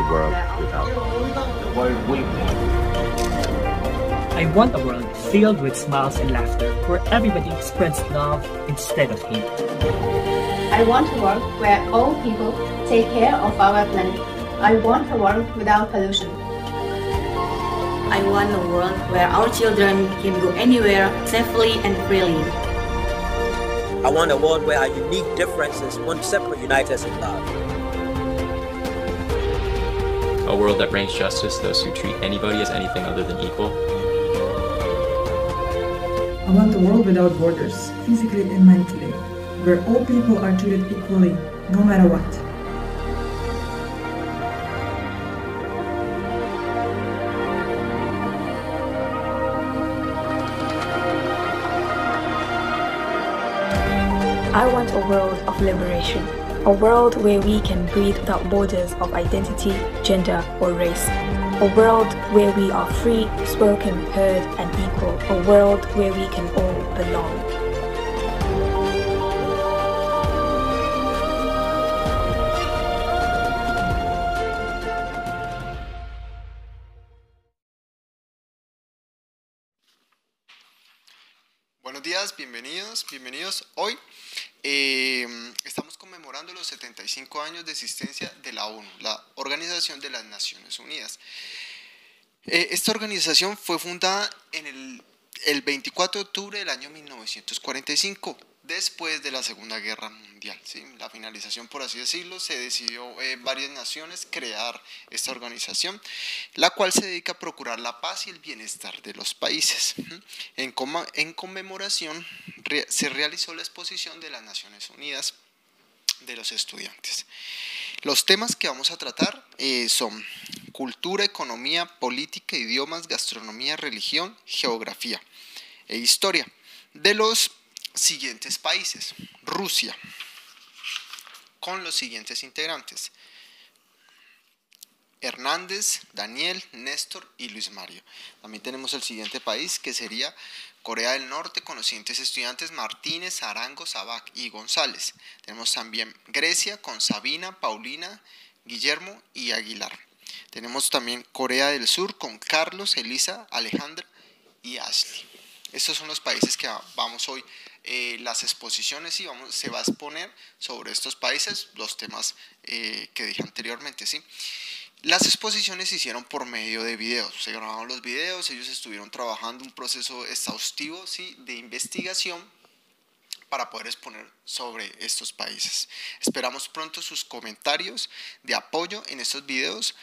a world without the world we want. I want a world filled with smiles and laughter, where everybody spreads love instead of hate. I want a world where all people take care of our planet. I want a world without pollution. I want a world where our children can go anywhere safely and freely. I want a world where our unique differences won't separate, unite us in love. A world that brings justice to those who treat anybody as anything other than equal. I want a world without borders, physically and mentally, where all people are treated equally, no matter what. I want a world of liberation, a world where we can breathe without borders of identity, gender, or race. A world where we are free, spoken, heard, and equal. A world where we can all belong. Buenos días, bienvenidos. Hoy estamos conmemorando los 75 años de existencia de la ONU, la Organización de las Naciones Unidas. Esta organización fue fundada en el 24 de octubre del año 1945, después de la Segunda Guerra Mundial. ¿Sí? La finalización, por así decirlo, se decidió varias naciones crear esta organización, la cual se dedica a procurar la paz y el bienestar de los países. En conmemoración se realizó la exposición de las Naciones Unidas de los estudiantes. Los temas que vamos a tratar son cultura, economía, política, idiomas, gastronomía, religión, geografía e historia de los siguientes países. Rusia, con los siguientes integrantes: Hernández, Daniel, Néstor y Luis Mario. También tenemos el siguiente país, que sería Corea del Norte, con los siguientes estudiantes: Martínez, Arango, Sabac y González. Tenemos también Grecia, con Sabina, Paulina, Guillermo y Aguilar. Tenemos también Corea del Sur, con Carlos, Elisa, Alejandra y Ashley. Estos son los países que vamos hoy, las exposiciones, y se va a exponer sobre estos países los temas que dije anteriormente, ¿sí? Las exposiciones se hicieron por medio de videos, se grabaron los videos, ellos estuvieron trabajando un proceso exhaustivo, ¿sí?, de investigación para poder exponer sobre estos países. Esperamos pronto sus comentarios de apoyo en estos videos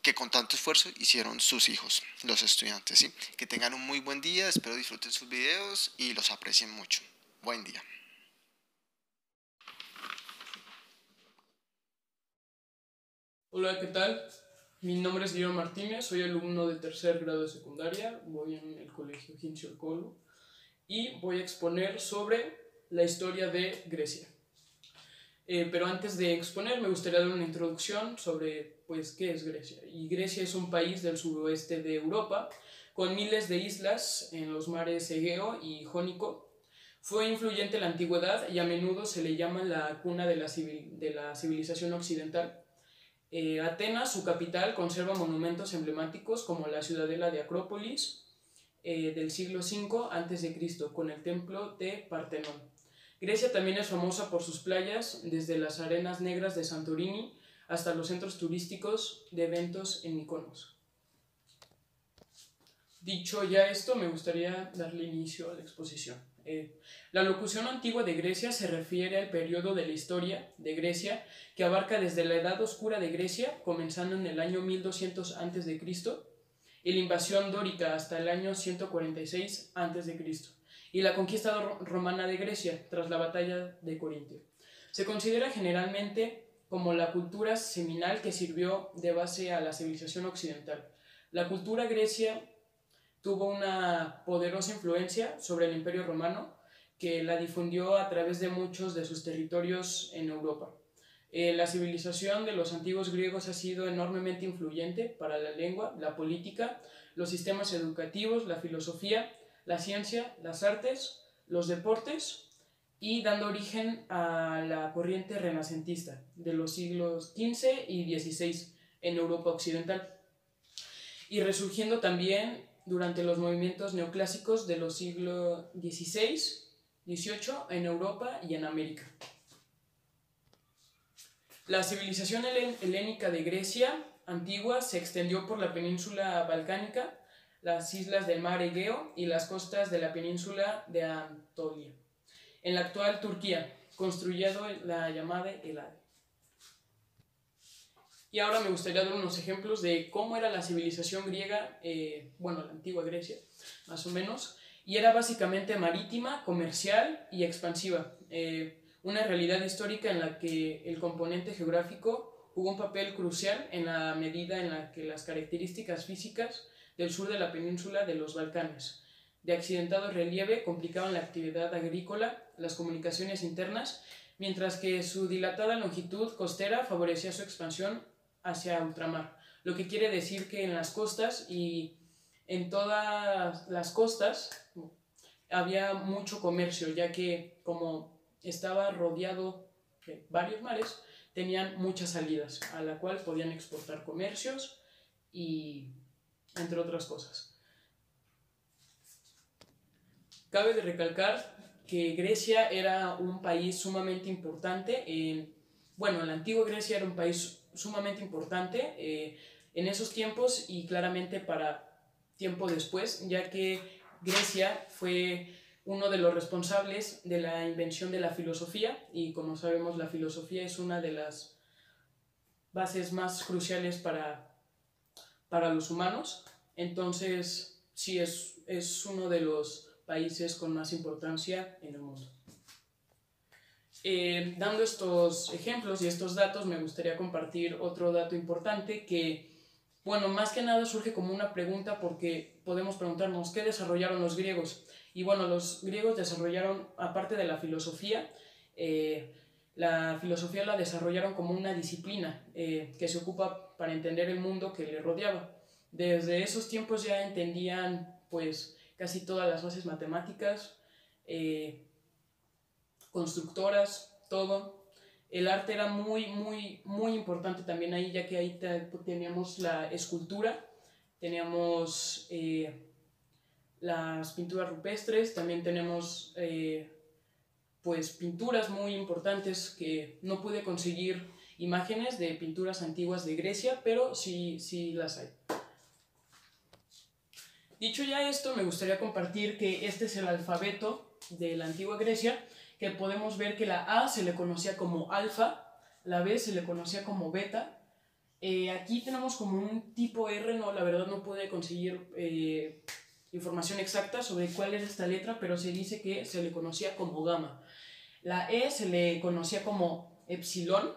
que con tanto esfuerzo hicieron sus hijos, los estudiantes, ¿sí? Que tengan un muy buen día, espero disfruten sus videos y los aprecien mucho. Buen día. Hola, ¿qué tal? Mi nombre es Guillermo Martínez, soy alumno de tercer grado de secundaria, voy en el colegio Hinchilcolo y voy a exponer sobre la historia de Grecia. Pero antes de exponer me gustaría dar una introducción sobre qué es Grecia. Y Grecia es un país del suroeste de Europa con miles de islas en los mares Egeo y Jónico. Fue influyente en la antigüedad y a menudo se le llama la cuna de la civilización occidental. Atenas, su capital, conserva monumentos emblemáticos como la ciudadela de Acrópolis del siglo V a.C. con el templo de Partenón. Grecia también es famosa por sus playas, desde las arenas negras de Santorini hasta los centros turísticos de eventos en Mykonos. Dicho ya esto, me gustaría darle inicio a la exposición. La locución antigua de Grecia se refiere al periodo de la historia de Grecia que abarca desde la Edad Oscura de Grecia, comenzando en el año 1200 a.C., y la invasión dórica hasta el año 146 a.C., y la conquista romana de Grecia tras la batalla de Corintio. Se considera generalmente como la cultura seminal que sirvió de base a la civilización occidental. La cultura grecia tuvo una poderosa influencia sobre el Imperio Romano, que la difundió a través de muchos de sus territorios en Europa. La civilización de los antiguos griegos ha sido enormemente influyente para la lengua, la política, los sistemas educativos, la filosofía, la ciencia, las artes, los deportes, y dando origen a la corriente renacentista de los siglos XV y XVI, en Europa occidental, y resurgiendo también durante los movimientos neoclásicos de los siglos XVI, XVIII en Europa y en América. La civilización helénica de Grecia antigua se extendió por la península balcánica, las islas del mar Egeo y las costas de la península de Anatolia, en la actual Turquía, construyendo la llamada Helade. Y ahora me gustaría dar unos ejemplos de cómo era la civilización griega, la antigua Grecia, más o menos, y era básicamente marítima, comercial y expansiva, una realidad histórica en la que el componente geográfico jugó un papel crucial en la medida en la que las características físicas del sur de la península de los Balcanes, de accidentado relieve, complicaban la actividad agrícola, las comunicaciones internas, mientras que su dilatada longitud costera favorecía su expansión hacia ultramar, lo que quiere decir que en las costas y en todas las costas había mucho comercio, ya que como estaba rodeado de varios mares, tenían muchas salidas, a la cual podían exportar comercios y entre otras cosas. Cabe de recalcar que Grecia era un país sumamente importante, la antigua Grecia era un país sumamente importante en esos tiempos y claramente para tiempo después, ya que Grecia fue uno de los responsables de la invención de la filosofía, y como sabemos la filosofía es una de las bases más cruciales para los humanos. Entonces sí es uno de los países con más importancia en el mundo. Dando estos ejemplos y estos datos, me gustaría compartir otro dato importante que, más que nada surge como una pregunta, porque podemos preguntarnos ¿qué desarrollaron los griegos? Y los griegos desarrollaron, aparte de la filosofía la desarrollaron como una disciplina que se ocupa para entender el mundo que le rodeaba. Desde esos tiempos ya entendían pues casi todas las bases matemáticas, constructoras, todo. El arte era muy, muy, muy importante también ahí, ya que ahí teníamos la escultura, teníamos las pinturas rupestres, también tenemos pues pinturas muy importantes que no pude conseguir imágenes de pinturas antiguas de Grecia, pero sí las hay. Dicho ya esto, me gustaría compartir que este es el alfabeto de la antigua Grecia, que podemos ver que la A se le conocía como alfa, la B se le conocía como beta. Aquí tenemos como un tipo R, la verdad no pude conseguir información exacta sobre cuál es esta letra, pero se dice que se le conocía como gamma. La E se le conocía como epsilon.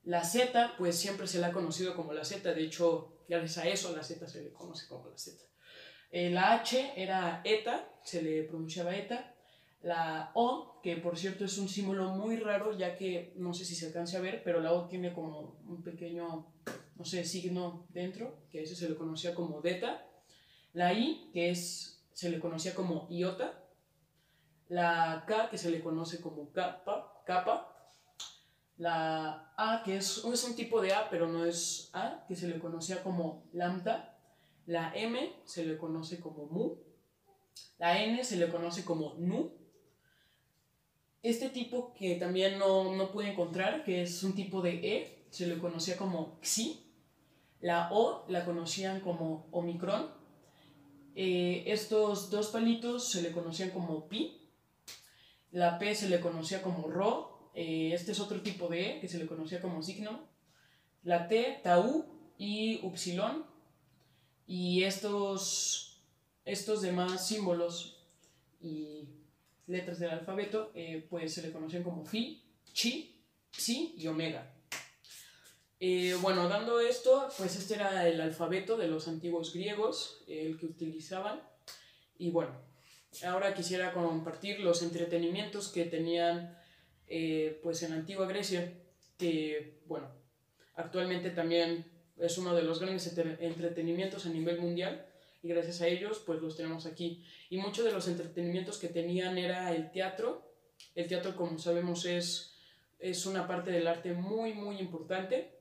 La Z, pues siempre se la ha conocido como la Z, de hecho, gracias a eso la Z se le conoce como la Z. La H era eta, se le pronunciaba eta. La O, que por cierto es un símbolo muy raro, ya que no sé si se alcance a ver, pero la O tiene como un pequeño, signo dentro, que ese se le conocía como beta. La I, que se le conocía como iota. La K, que se le conoce como kappa. La A, que es un tipo de A, pero no es A, que se le conocía como lambda. La M se le conoce como mu. La N se le conoce como nu. Este tipo que también no pude encontrar, que es un tipo de E, se le conocía como xi. La O la conocían como omicron. Estos dos palitos se le conocían como pi. La P se le conocía como rho. Este es otro tipo de E que se le conocía como signo. La T, tau y upsilon. Y estos demás símbolos y letras del alfabeto pues se le conocían como phi, chi, psi y omega. Dando esto, pues este era el alfabeto de los antiguos griegos, el que utilizaban. Y ahora quisiera compartir los entretenimientos que tenían pues en la antigua Grecia, que actualmente también es uno de los grandes entretenimientos a nivel mundial, y gracias a ellos pues los tenemos aquí. Y muchos de los entretenimientos que tenían era el teatro. El teatro, como sabemos, es una parte del arte muy muy importante.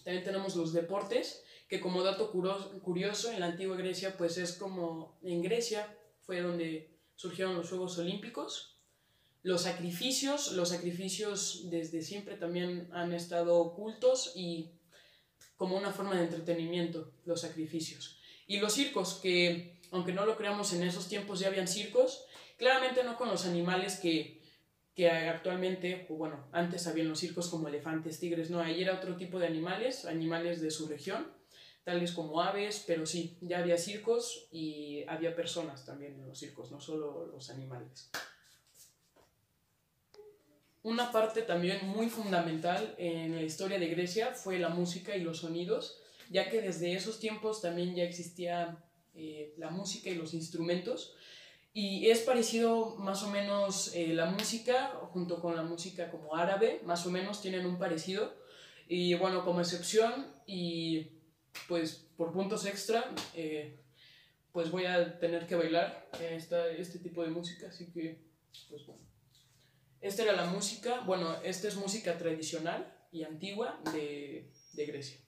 También tenemos los deportes, que como dato curioso, en la antigua Grecia, pues es como en Grecia fue donde surgieron los Juegos Olímpicos. Los sacrificios desde siempre también han estado ocultos y como una forma de entretenimiento, los sacrificios. Y los circos, que aunque no lo creamos, en esos tiempos ya habían circos, claramente no con los animales que actualmente, o bueno, antes habían los circos como elefantes, tigres, no, ahí era otro tipo de animales de su región, tales como aves, pero sí, ya había circos y había personas también en los circos, no solo los animales. Una parte también muy fundamental en la historia de Grecia fue la música y los sonidos, ya que desde esos tiempos también ya existía la música y los instrumentos, y es parecido más o menos la música junto con la música como árabe, más o menos tienen un parecido, y bueno, como excepción y pues por puntos extra, pues voy a tener que bailar este tipo de música, así que pues bueno. Esta era la música, bueno, esta es música tradicional y antigua de Grecia.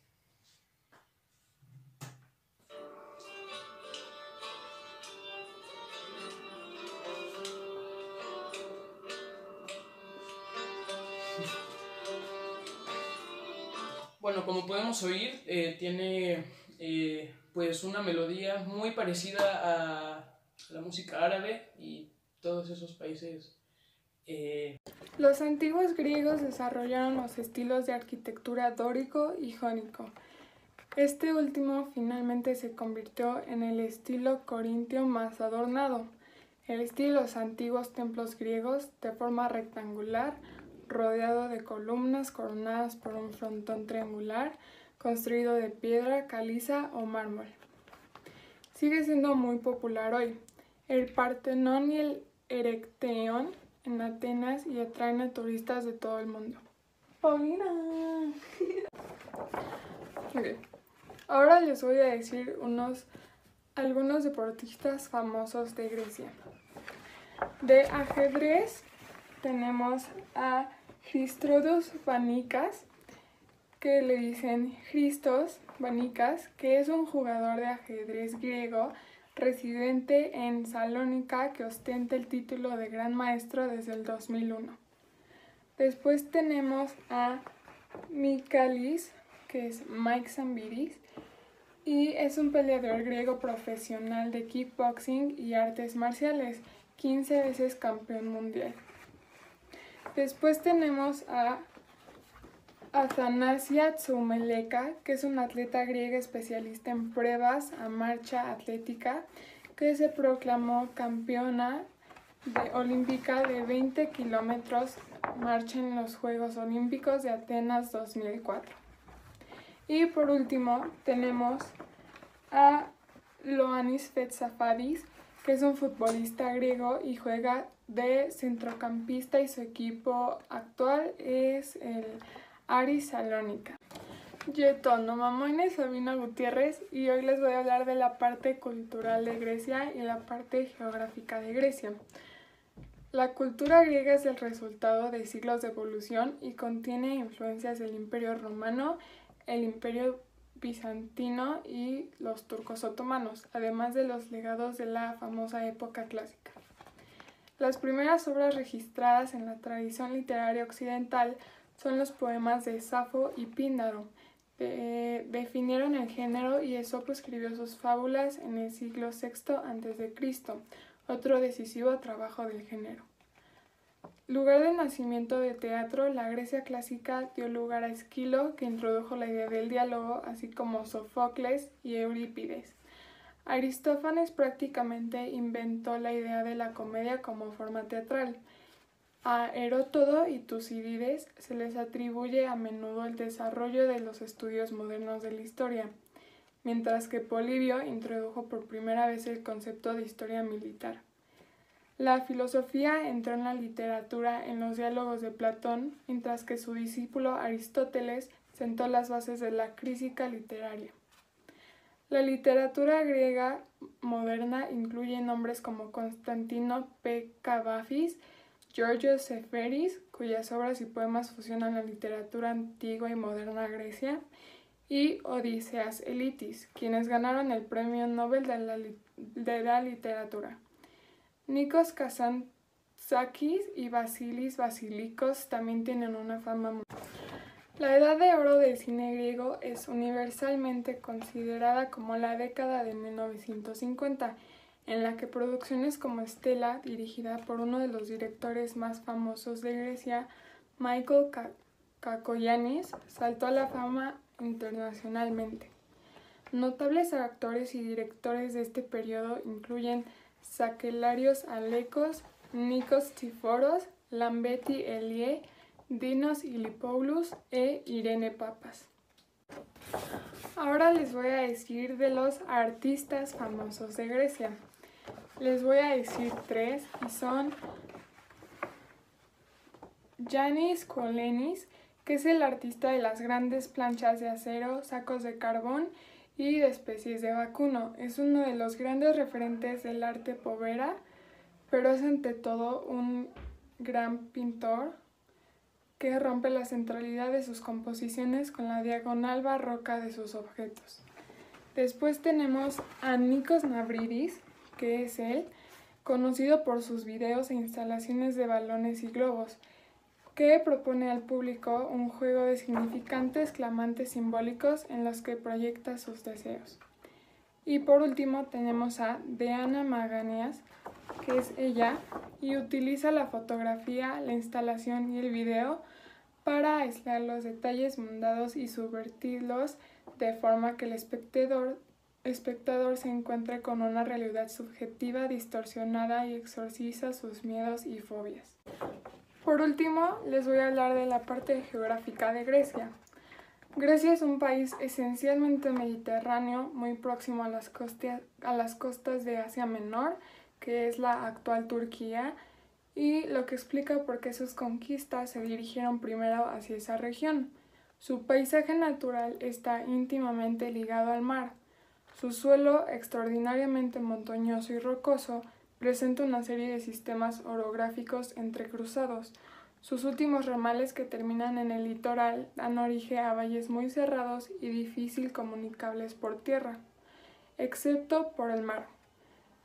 Bueno, como podemos oír, tiene pues una melodía muy parecida a la música árabe y todos esos países. Los antiguos griegos desarrollaron los estilos de arquitectura dórico y jónico. Este último finalmente se convirtió en el estilo corintio más adornado, el estilo de los antiguos templos griegos de forma rectangular, rodeado de columnas coronadas por un frontón triangular, construido de piedra caliza o mármol. Sigue siendo muy popular hoy. El Partenón y el Erechtheion en Atenas y atraen a turistas de todo el mundo. ¡Paulina! Okay. Ahora les voy a decir algunos deportistas famosos de Grecia. De ajedrez tenemos a Christos Vanikas, que le dicen Christos Vanikas, que es un jugador de ajedrez griego residente en Salónica que ostenta el título de Gran Maestro desde el 2001. Después tenemos a Michalis, que es Mike Zambiris, y es un peleador griego profesional de kickboxing y artes marciales, 15 veces campeón mundial. Después tenemos a Athanasia Tsoumeleka, que es una atleta griega especialista en pruebas a marcha atlética, que se proclamó campeona olímpica de 20 kilómetros marcha en los Juegos Olímpicos de Atenas 2004. Y por último tenemos a Ioannis Fetsafadis, que es un futbolista griego y juega de centrocampista y su equipo actual es el Aris Salónica. Yo soy Sabina Gutiérrez y hoy les voy a hablar de la parte cultural de Grecia y la parte geográfica de Grecia. La cultura griega es el resultado de siglos de evolución y contiene influencias del Imperio Romano, el Imperio Bizantino y los turcos otomanos, además de los legados de la famosa época clásica. Las primeras obras registradas en la tradición literaria occidental son los poemas de Safo y Píndaro. Definieron el género y Esopo escribió sus fábulas en el siglo VI a.C., otro decisivo trabajo del género. Lugar de nacimiento de teatro, la Grecia clásica dio lugar a Esquilo, que introdujo la idea del diálogo, así como Sófocles y Eurípides. Aristófanes prácticamente inventó la idea de la comedia como forma teatral. A Heródoto y Tucídides se les atribuye a menudo el desarrollo de los estudios modernos de la historia, mientras que Polibio introdujo por primera vez el concepto de historia militar. La filosofía entró en la literatura en los diálogos de Platón, mientras que su discípulo Aristóteles sentó las bases de la crítica literaria. La literatura griega moderna incluye nombres como Constantino P. Kavafis, Georgios Seferis, cuyas obras y poemas fusionan la literatura antigua y moderna Grecia, y Odysseas Elitis, quienes ganaron el Premio Nobel de la Literatura. Nikos Kazantzakis y Vasilis Vasilikos también tienen una fama mundial. La Edad de Oro del cine griego es universalmente considerada como la década de 1950, en la que producciones como Stella, dirigida por uno de los directores más famosos de Grecia, Michael Kakoyannis, saltó a la fama internacionalmente. Notables actores y directores de este periodo incluyen Sakellarios Alekos, Nikos Tiforos, Lambeti Elie, Dinos Ilipoulos e Irene Papas. Ahora les voy a decir de los artistas famosos de Grecia. Les voy a decir 3 y son Yannis Kolenis, que es el artista de las grandes planchas de acero, sacos de carbón y de especies de vacuno. Es uno de los grandes referentes del arte povera, pero es ante todo un gran pintor que rompe la centralidad de sus composiciones con la diagonal barroca de sus objetos. Después tenemos a Nikos Navridis, que es él, conocido por sus videos e instalaciones de balones y globos, que propone al público un juego de significantes clamantes simbólicos en los que proyecta sus deseos. Y por último tenemos a Deana Maganias, que es ella, y utiliza la fotografía, la instalación y el video para aislar los detalles mundanos y subvertirlos de forma que el espectador se encuentre con una realidad subjetiva distorsionada y exorciza sus miedos y fobias. Por último, les voy a hablar de la parte geográfica de Grecia. Grecia es un país esencialmente mediterráneo, muy próximo a las costas de Asia Menor, que es la actual Turquía, y lo que explica por qué sus conquistas se dirigieron primero hacia esa región. Su paisaje natural está íntimamente ligado al mar. Su suelo, extraordinariamente montañoso y rocoso, presenta una serie de sistemas orográficos entrecruzados. Sus últimos ramales que terminan en el litoral dan origen a valles muy cerrados y difícil comunicables por tierra, excepto por el mar.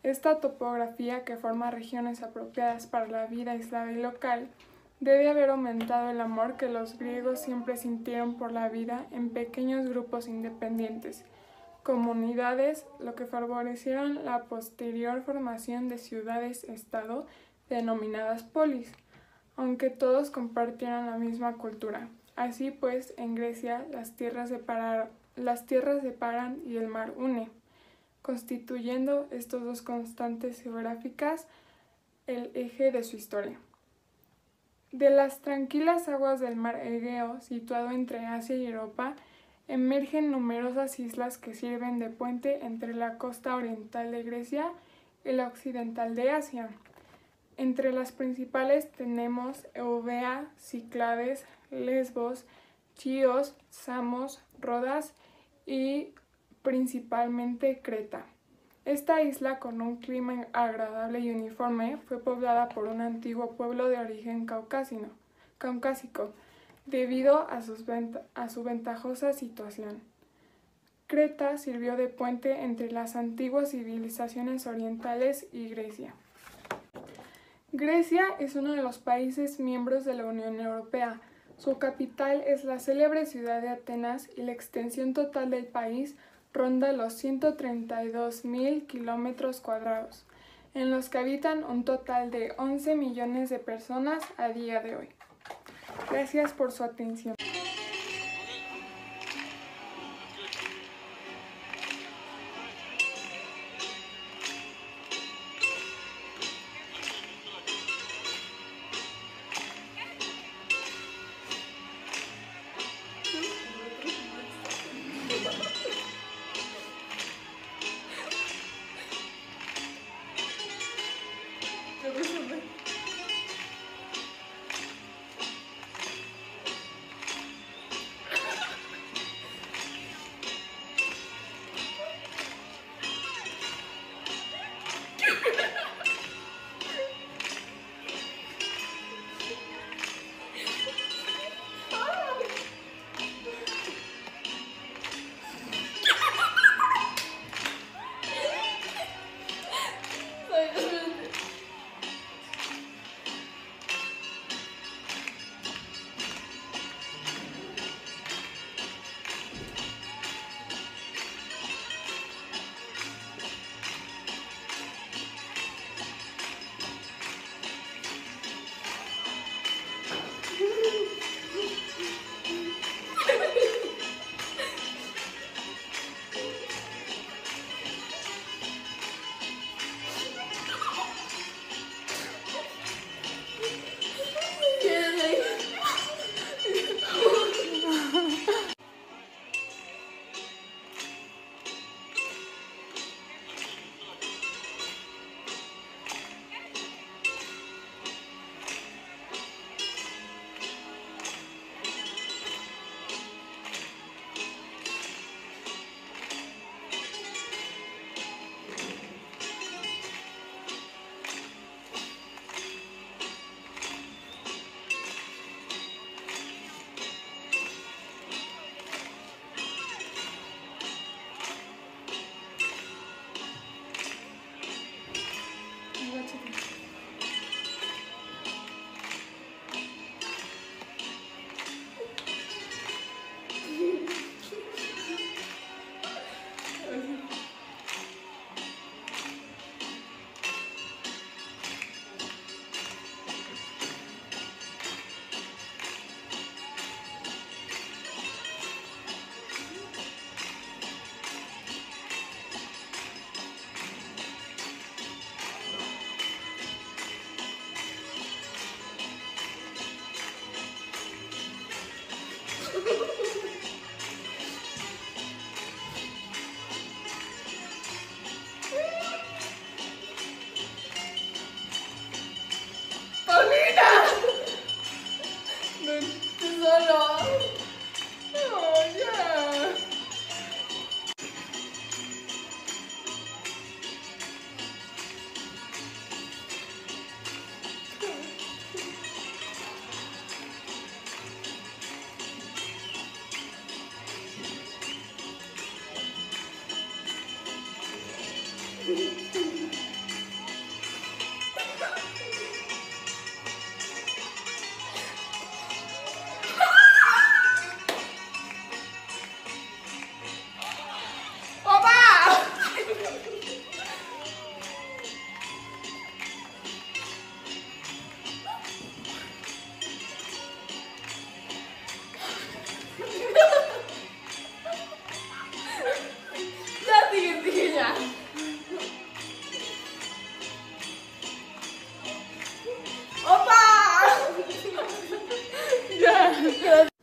Esta topografía, que forma regiones apropiadas para la vida aislada y local, debe haber aumentado el amor que los griegos siempre sintieron por la vida en pequeños grupos independientes, comunidades, lo que favorecieron la posterior formación de ciudades-estado denominadas polis, aunque todos compartieron la misma cultura. Así pues, en Grecia las tierras separan y el mar une, constituyendo estos dos constantes geográficas el eje de su historia. De las tranquilas aguas del mar Egeo, situado entre Asia y Europa, emergen numerosas islas que sirven de puente entre la costa oriental de Grecia y la occidental de Asia. Entre las principales tenemos Eubea, Cíclades, Lesbos, Chios, Samos, Rodas y principalmente Creta. Esta isla, con un clima agradable y uniforme, fue poblada por un antiguo pueblo de origen caucásico, debido a su ventajosa situación. Creta sirvió de puente entre las antiguas civilizaciones orientales y Grecia. Grecia es uno de los países miembros de la Unión Europea. Su capital es la célebre ciudad de Atenas y la extensión total del país ronda los 132.000 kilómetros cuadrados, en los que habitan un total de 11 millones de personas a día de hoy. Gracias por su atención.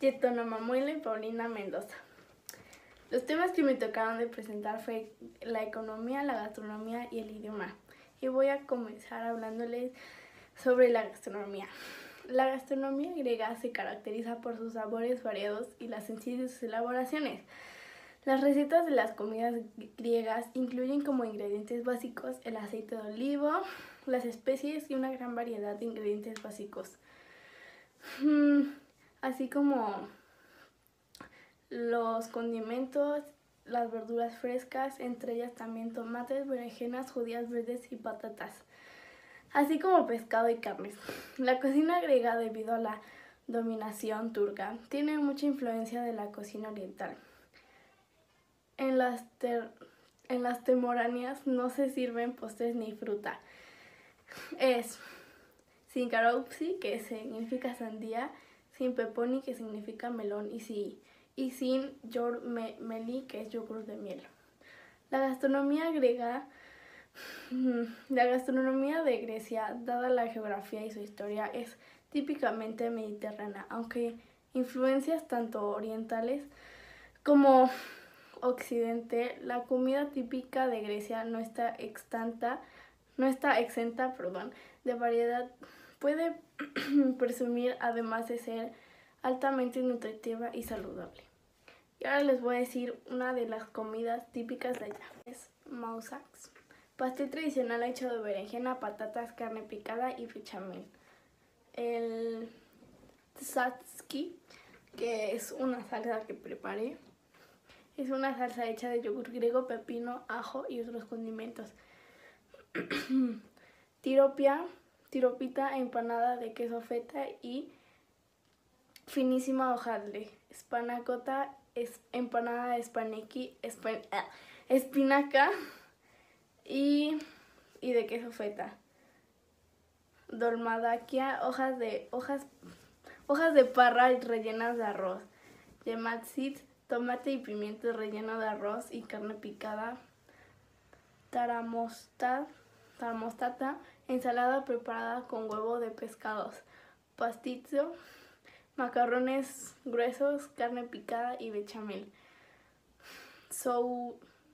Yetona Mamuela y Paulina Mendoza. Los temas que me tocaron de presentar fue la economía, la gastronomía y el idioma. Y voy a comenzar hablándoles sobre la gastronomía. La gastronomía griega se caracteriza por sus sabores variados y la sencillez de sus elaboraciones. Las recetas de las comidas griegas incluyen como ingredientes básicos el aceite de oliva, las especies y una gran variedad de ingredientes básicos. Así como los condimentos, las verduras frescas, entre ellas también tomates, berenjenas, judías verdes y patatas, así como pescado y carnes. La cocina griega, debido a la dominación turca, tiene mucha influencia de la cocina oriental. En las temoráneas no se sirven postres ni fruta. Es sin caropsi, que significa sandía, sin peponi, que significa melón, y sin meli, que es yogur de miel. La gastronomía de Grecia, dada la geografía y su historia, es típicamente mediterránea, aunque influencias tanto orientales como occidente. La comida típica de Grecia no está exenta de variedad. Puede presumir, además de ser altamente nutritiva y saludable. Y ahora les voy a decir una de las comidas típicas de allá. Es moussaks, pastel tradicional hecho de berenjena, patatas, carne picada y bechamel. El tzatziki, que es una salsa que preparé. Es una salsa hecha de yogur griego, pepino, ajo y otros condimentos. Tiropita, empanada de queso feta y finísima hojaldre. Spanakota, empanada de espinaca y de queso feta. Dolmadakia, hojas de parra rellenas de arroz. Yematsit, tomate y pimiento relleno de arroz y carne picada. Taramostata, ensalada preparada con huevo de pescados. Pastizio, macarrones gruesos, carne picada y bechamel.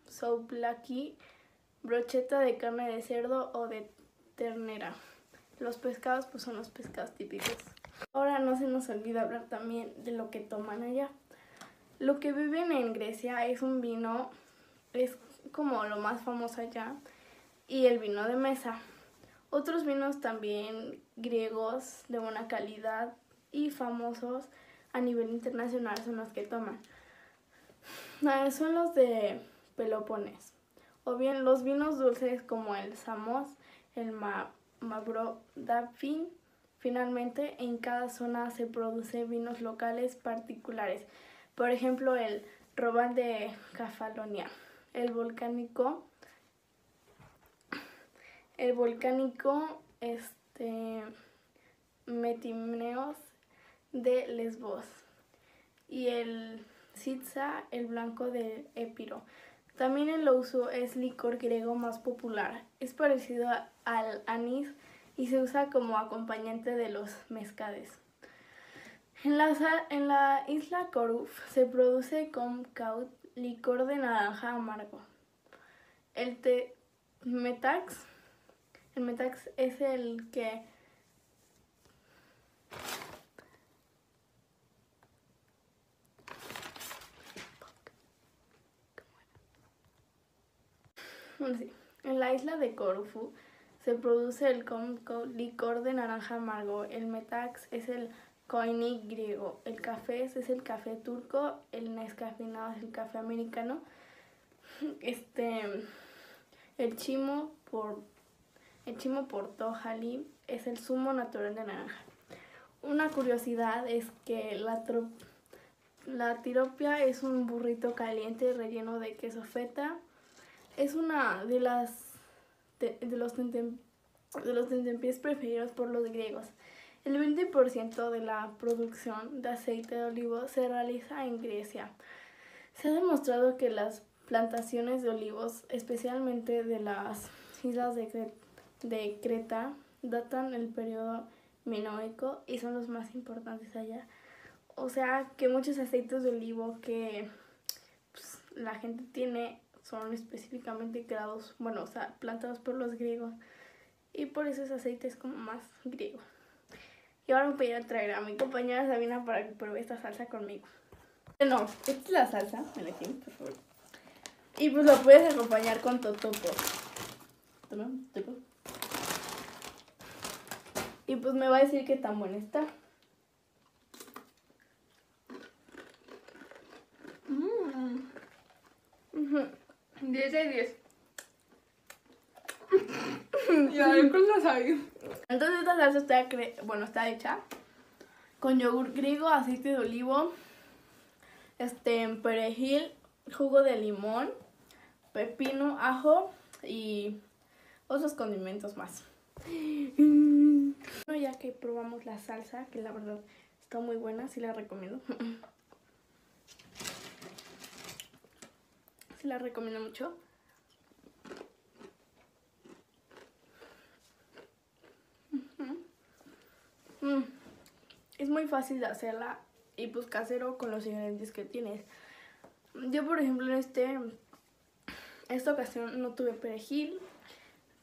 Souvlaki, brocheta de carne de cerdo o de ternera. Los pescados pues son los pescados típicos. Ahora no se nos olvida hablar también de lo que toman allá. Lo que beben en Grecia es un vino, es como lo más famoso allá, y el vino de mesa. Otros vinos también griegos de buena calidad y famosos a nivel internacional son los que toman. Son los de Pelopones, o bien los vinos dulces como el Samos, el Mavrodafin. Finalmente, en cada zona se producen vinos locales particulares. Por ejemplo, el Roban de Cefalonia, el volcánico Metimneos de Lesbos y el Sitsa, el blanco de Epiro. También el ouzo es licor griego más popular. Es parecido al anís y se usa como acompañante de los mezcales. En la isla Corfu se produce kumquat, licor de naranja amargo. El metax es el que en la isla de Corfu se produce el kumquat, licor de naranja amargo. El metax es el Koinik griego. El café es el café turco. El nescafeinado es el café americano. El chimo portojalí es el zumo natural de naranja. Una curiosidad es que la tiropia es un burrito caliente relleno de queso feta. Es una de los tentempiés preferidos por los griegos. El 20% de la producción de aceite de olivo se realiza en Grecia. Se ha demostrado que las plantaciones de olivos, especialmente de las islas de Creta, datan el periodo minoico y son los más importantes allá. O sea que muchos aceites de olivo que la gente tiene son específicamente creados, plantados por los griegos. Y por eso ese aceite es como más griego. Y ahora voy a traer a mi compañera Sabina para que pruebe esta salsa conmigo. No, esta es la salsa, me la tienes, por favor. Y pues lo puedes acompañar con totopo. Y pues me va a decir qué tan buena está. 10 de 10. Y a ver con la sabia. Entonces esta salsa está hecha con yogur griego, aceite de olivo, perejil, jugo de limón, pepino, ajo y otros condimentos más. Bueno, ya que probamos la salsa, que la verdad está muy buena, sí la recomiendo. Sí la recomiendo mucho. Es muy fácil de hacerla y pues casero con los ingredientes que tienes. Yo por ejemplo en esta ocasión no tuve perejil,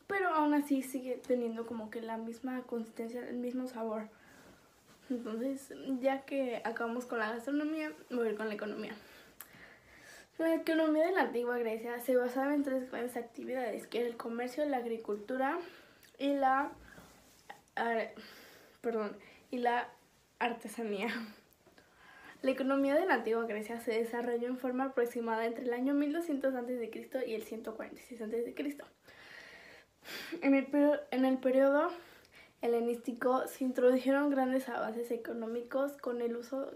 pero aún así sigue teniendo como que la misma consistencia, el mismo sabor. Entonces, ya que acabamos con la gastronomía, voy a ir con la economía. La economía de la antigua Grecia se basaba en 3 grandes actividades, que era el comercio, la agricultura y la artesanía. La economía de la antigua Grecia se desarrolló en forma aproximada entre el año 1200 a.C. y el 146 a.C. En el periodo helenístico se introdujeron grandes avances económicos con el uso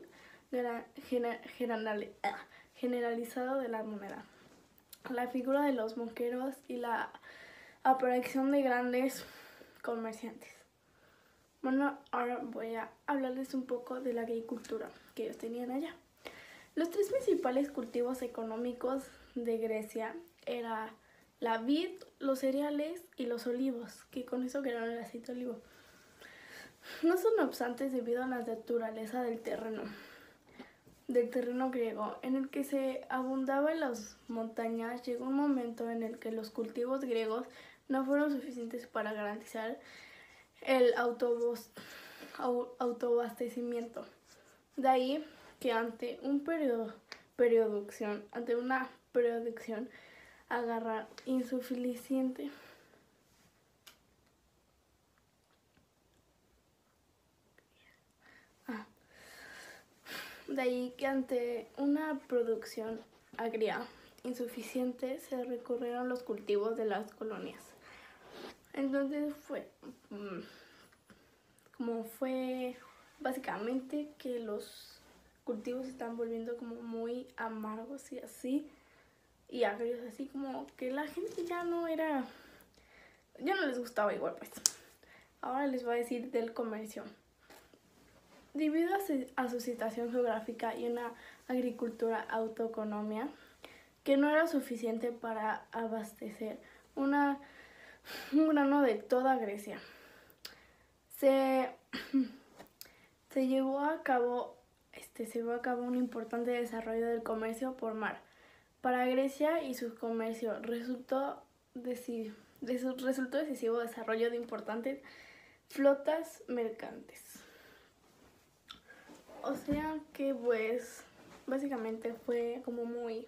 generalizado de la moneda, la figura de los monjeros y la aparición de grandes comerciantes. Bueno, ahora voy a hablarles un poco de la agricultura que ellos tenían allá. Los 3 principales cultivos económicos de Grecia eran la vid, los cereales y los olivos, que con eso crearon el aceite de olivo. No son obstantes debido a la naturaleza del terreno griego, en el que se abundaba en las montañas. Llegó un momento en el que los cultivos griegos no fueron suficientes para garantizar el autoabastecimiento. De ahí que ante una producción agarrar insuficiente, agria insuficiente se recurrieron los cultivos de las colonias. Entonces fue básicamente que los cultivos se están volviendo como muy amargos y así, y agrios, así como que la gente ya no les gustaba igual. Pues ahora les voy a decir del comercio. Debido a su situación geográfica y una agricultura autoeconomia que no era suficiente para abastecer un grano de toda Grecia, se llevó a cabo un importante desarrollo del comercio por mar. Para Grecia y su comercio resultó decisivo desarrollo de importantes flotas mercantes. O sea que pues básicamente fue como muy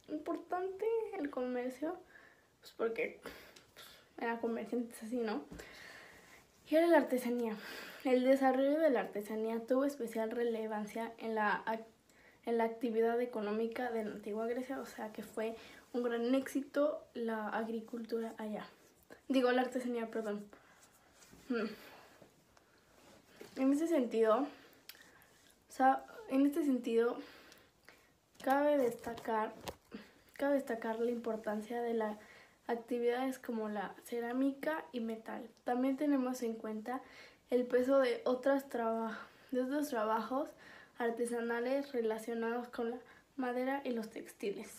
importante el comercio, pues porque eran comerciantes así, ¿no? Y era la artesanía. El desarrollo de la artesanía tuvo especial relevancia en la en la actividad económica de la antigua Grecia, o sea que fue un gran éxito la agricultura allá. Digo, la artesanía, perdón. En este sentido, cabe destacar la importancia de las actividades como la cerámica y metal. También tenemos en cuenta el peso de otros trabajos artesanales relacionados con la madera y los textiles.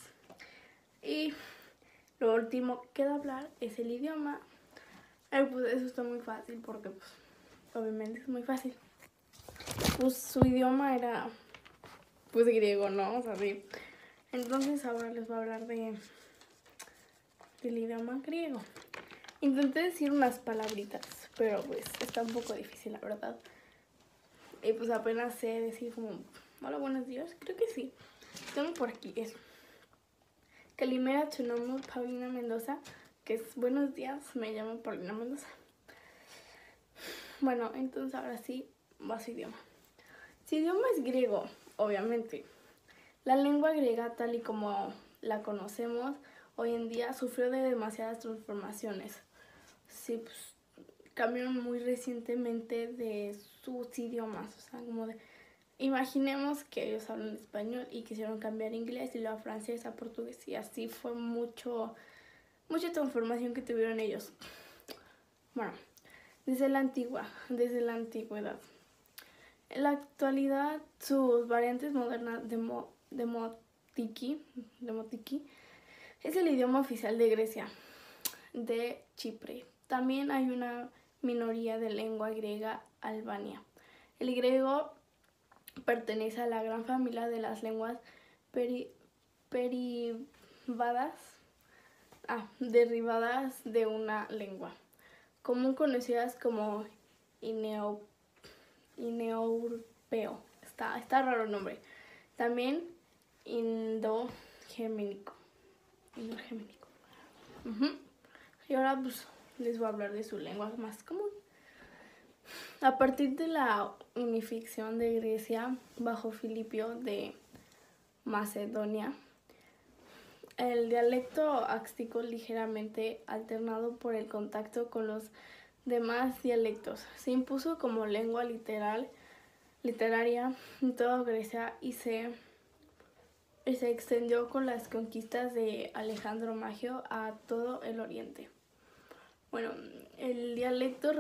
Y lo último que queda hablar es el idioma. Pues eso está muy fácil porque pues obviamente es muy fácil. Pues su idioma era pues griego, ¿no? O sea, sí. Entonces ahora les voy a hablar del idioma griego. Intenté decir unas palabritas, pero pues está un poco difícil, la verdad. Y pues apenas sé decir como hola, buenos días, creo que sí. Tengo por aquí eso. Kalimera Tsunomu Paulina Mendoza, que es buenos días, me llamo Paulina Mendoza. Bueno, entonces ahora sí va su idioma. Su idioma es griego, obviamente. La lengua griega, tal y como la conocemos hoy en día, sufrió de demasiadas transformaciones. Sí, pues cambiaron muy recientemente de sus idiomas, o sea, como de... Imaginemos que ellos hablan español y quisieron cambiar inglés y luego francés a portugués y así fue mucha transformación que tuvieron ellos. Bueno, desde la antigüedad. En la actualidad, sus variantes modernas de Motiki es el idioma oficial de Grecia, de Chipre. También hay una minoría de lengua griega Albania. El griego pertenece a la gran familia de las lenguas derivadas de una lengua, común conocidas como indoeuropeo. Está raro el nombre. También indogermánico. Y ahora pues les voy a hablar de su lengua más común. A partir de la unificación de Grecia bajo Filipio de Macedonia, el dialecto áctico ligeramente alternado por el contacto con los demás dialectos se impuso como lengua literaria en toda Grecia y se extendió con las conquistas de Alejandro Magno a todo el oriente. Bueno, el dialecto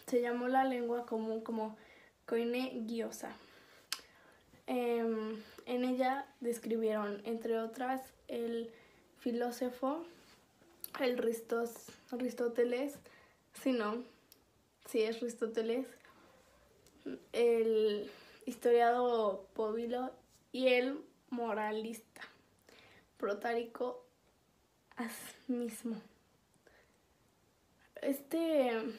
se llamó la lengua común como Koine Gyosa. En ella describieron, entre otras, el filósofo Aristóteles, el historiador Polibio y el moralista Protárico mismo. Este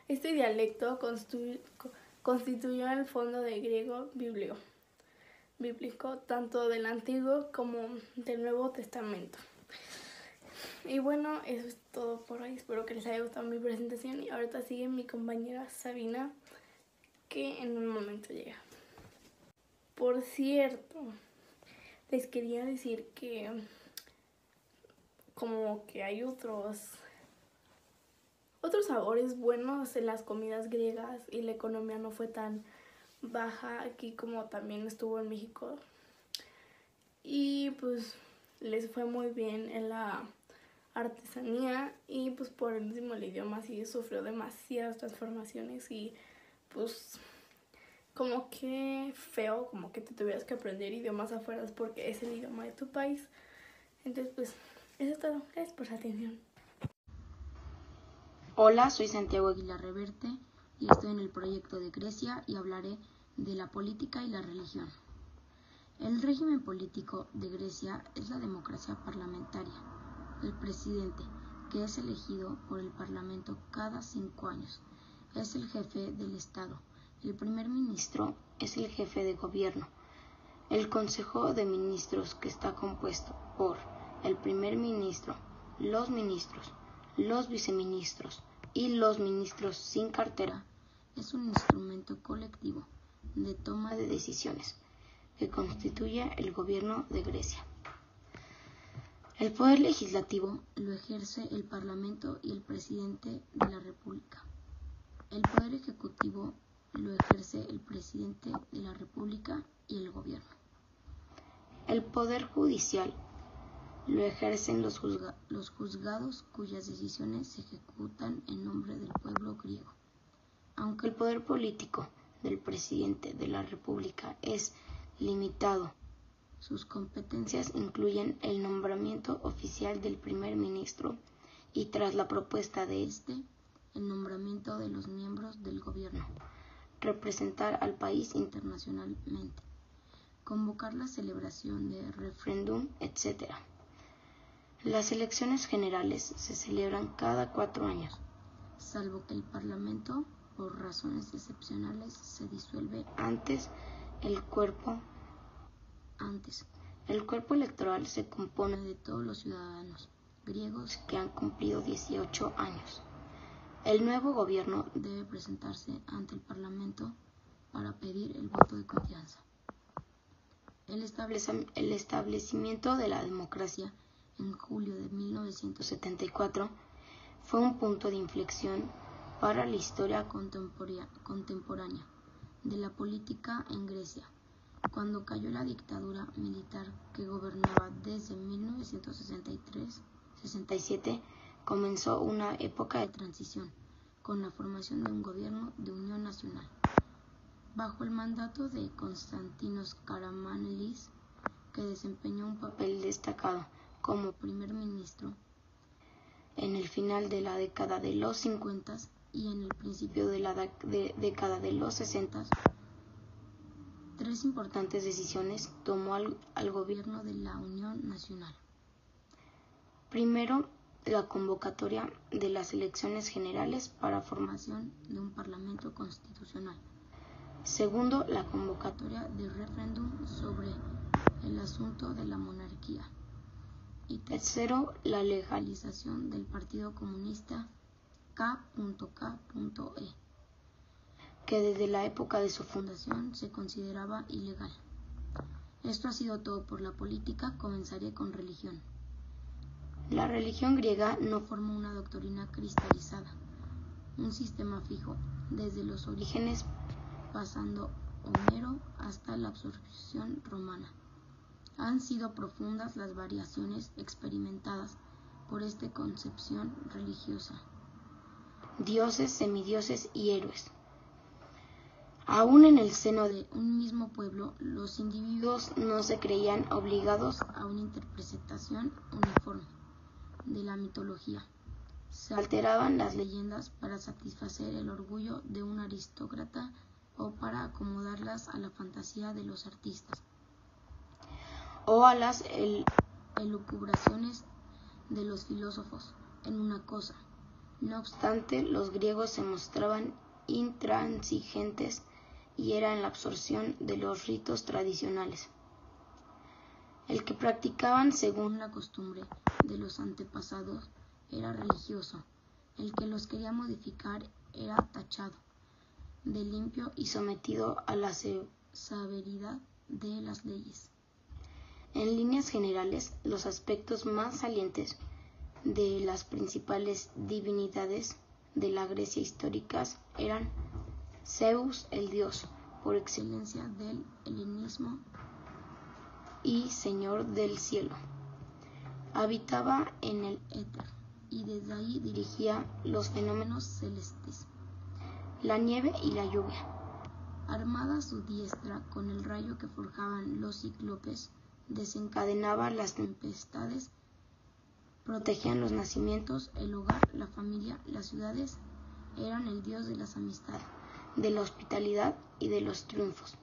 dialecto constituyó el fondo del griego bíblico, tanto del Antiguo como del Nuevo Testamento. Y bueno, eso es todo por hoy. Espero que les haya gustado mi presentación. Y ahorita sigue mi compañera Sabina, que en un momento llega. Por cierto, les quería decir que como que hay otros sabores buenos en las comidas griegas y la economía no fue tan baja aquí como también estuvo en México. Y pues les fue muy bien en la artesanía y pues por el mismo el idioma sí sufrió demasiadas transformaciones y pues como que feo como que te tuvieras que aprender idiomas afuera porque es el idioma de tu país. Entonces pues eso es todo. Gracias por su atención. Hola, soy Santiago Aguilar Reverte y estoy en el proyecto de Grecia y hablaré de la política y la religión. El régimen político de Grecia es la democracia parlamentaria. El presidente, que es elegido por el parlamento cada 5 años, es el jefe del Estado. El primer ministro es el jefe de gobierno. El Consejo de Ministros, que está compuesto por el primer ministro, los ministros, los viceministros y los ministros sin cartera, es un instrumento colectivo de toma de decisiones. que constituye el gobierno de Grecia. El poder legislativo lo ejerce el Parlamento y el Presidente de la República. El poder ejecutivo lo ejerce el Presidente de la República y el Gobierno. El poder judicial lo ejercen los juzgados cuyas decisiones se ejecutan en nombre del pueblo griego. Aunque el poder político del Presidente de la República es limitado, sus competencias incluyen el nombramiento oficial del primer ministro y, tras la propuesta de este, el nombramiento de los miembros del gobierno, representar al país internacionalmente, convocar la celebración de referéndum, etc. Las elecciones generales se celebran cada 4 años, salvo que el Parlamento, por razones excepcionales, se disuelve antes. El cuerpo electoral se compone de todos los ciudadanos griegos que han cumplido 18 años. El nuevo gobierno debe presentarse ante el Parlamento para pedir el voto de confianza. El establecimiento de la democracia en julio de 1974 fue un punto de inflexión para la historia contemporánea de la política en Grecia, cuando cayó la dictadura militar que gobernaba desde 1963-67, comenzó una época de transición, con la formación de un gobierno de unión nacional. Bajo el mandato de Konstantinos Karamanlis, que desempeñó un papel destacado como primer ministro en el final de la década de los 50 y en el principio de la década de los 60, 3 importantes decisiones tomó al gobierno de la Unión Nacional. Primero, la convocatoria de las elecciones generales para formación de un parlamento constitucional. Segundo, la convocatoria de referéndum sobre el asunto de la monarquía. Y tercero, la legalización del Partido Comunista K.K.E, que desde la época de su fundación se consideraba ilegal. Esto ha sido todo por la política. Comenzaré con religión. La religión griega no forma una doctrina cristalizada, un sistema fijo, desde los orígenes pasando Homero hasta la absorción romana. Han sido profundas las variaciones experimentadas por esta concepción religiosa. Dioses, semidioses y héroes. Aún en el seno de un mismo pueblo, los individuos no se creían obligados a una interpretación uniforme de la mitología. Se alteraban las leyendas para satisfacer el orgullo de un aristócrata o para acomodarlas a la fantasía de los artistas o a las elucubraciones de los filósofos en una cosa. No obstante, los griegos se mostraban intransigentes y eran la absorción de los ritos tradicionales, el que practicaban según la costumbre de los antepasados era religioso, el que los quería modificar era tachado de limpio y sometido a la severidad de las leyes. En líneas generales, los aspectos más salientes de las principales divinidades de la Grecia histórica eran Zeus, el dios por excelencia del helenismo y señor del cielo. Habitaba en el éter y desde ahí dirigía los fenómenos celestes, la nieve y la lluvia. Armada a su diestra con el rayo que forjaban los cíclopes, desencadenaba las tempestades, protegían los nacimientos, el hogar, la familia, las ciudades. Eran el dios de las amistades, de la hospitalidad y de los triunfos,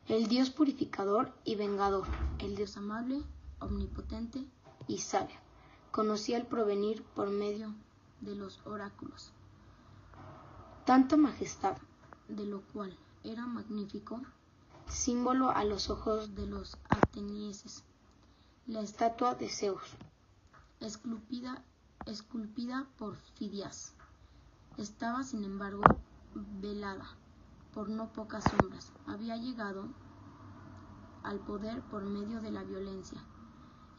el dios purificador y vengador, el dios amable, omnipotente y sabio. Conocía el porvenir por medio de los oráculos. Tanta majestad, de lo cual era magnífico, símbolo a los ojos de los atenienses, la estatua de Zeus, esculpida por Fidias, estaba sin embargo velada por no pocas sombras. Había llegado al poder por medio de la violencia,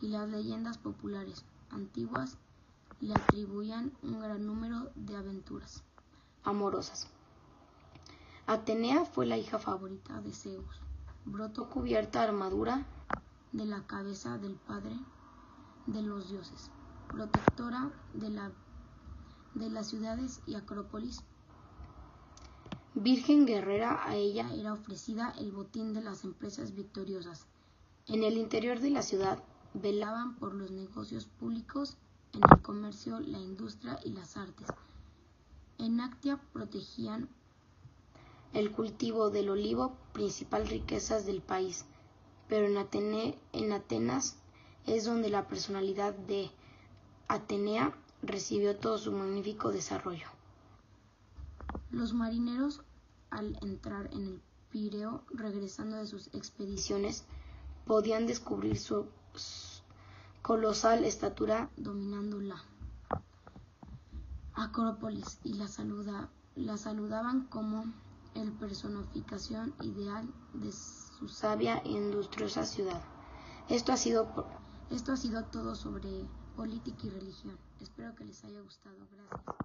y las leyendas populares antiguas le atribuían un gran número de aventuras amorosas. Atenea fue la hija favorita de Zeus. Brotó cubierta armadura de la cabeza del padre de los dioses, protectora de las ciudades y Acrópolis. Virgen guerrera, a ella era ofrecida el botín de las empresas victoriosas. En el interior de la ciudad velaban por los negocios públicos, en el comercio, la industria y las artes. En Actia protegían el cultivo del olivo, principal riqueza del país, pero en Atenas es donde la personalidad de Atenea recibió todo su magnífico desarrollo. Los marineros, al entrar en el Pireo, regresando de sus expediciones, podían descubrir su colosal estatura dominando la Acrópolis y la saludaban como el personificación ideal de su sabia e industriosa ciudad. Esto ha sido todo sobre política y religión. Espero que les haya gustado. Gracias.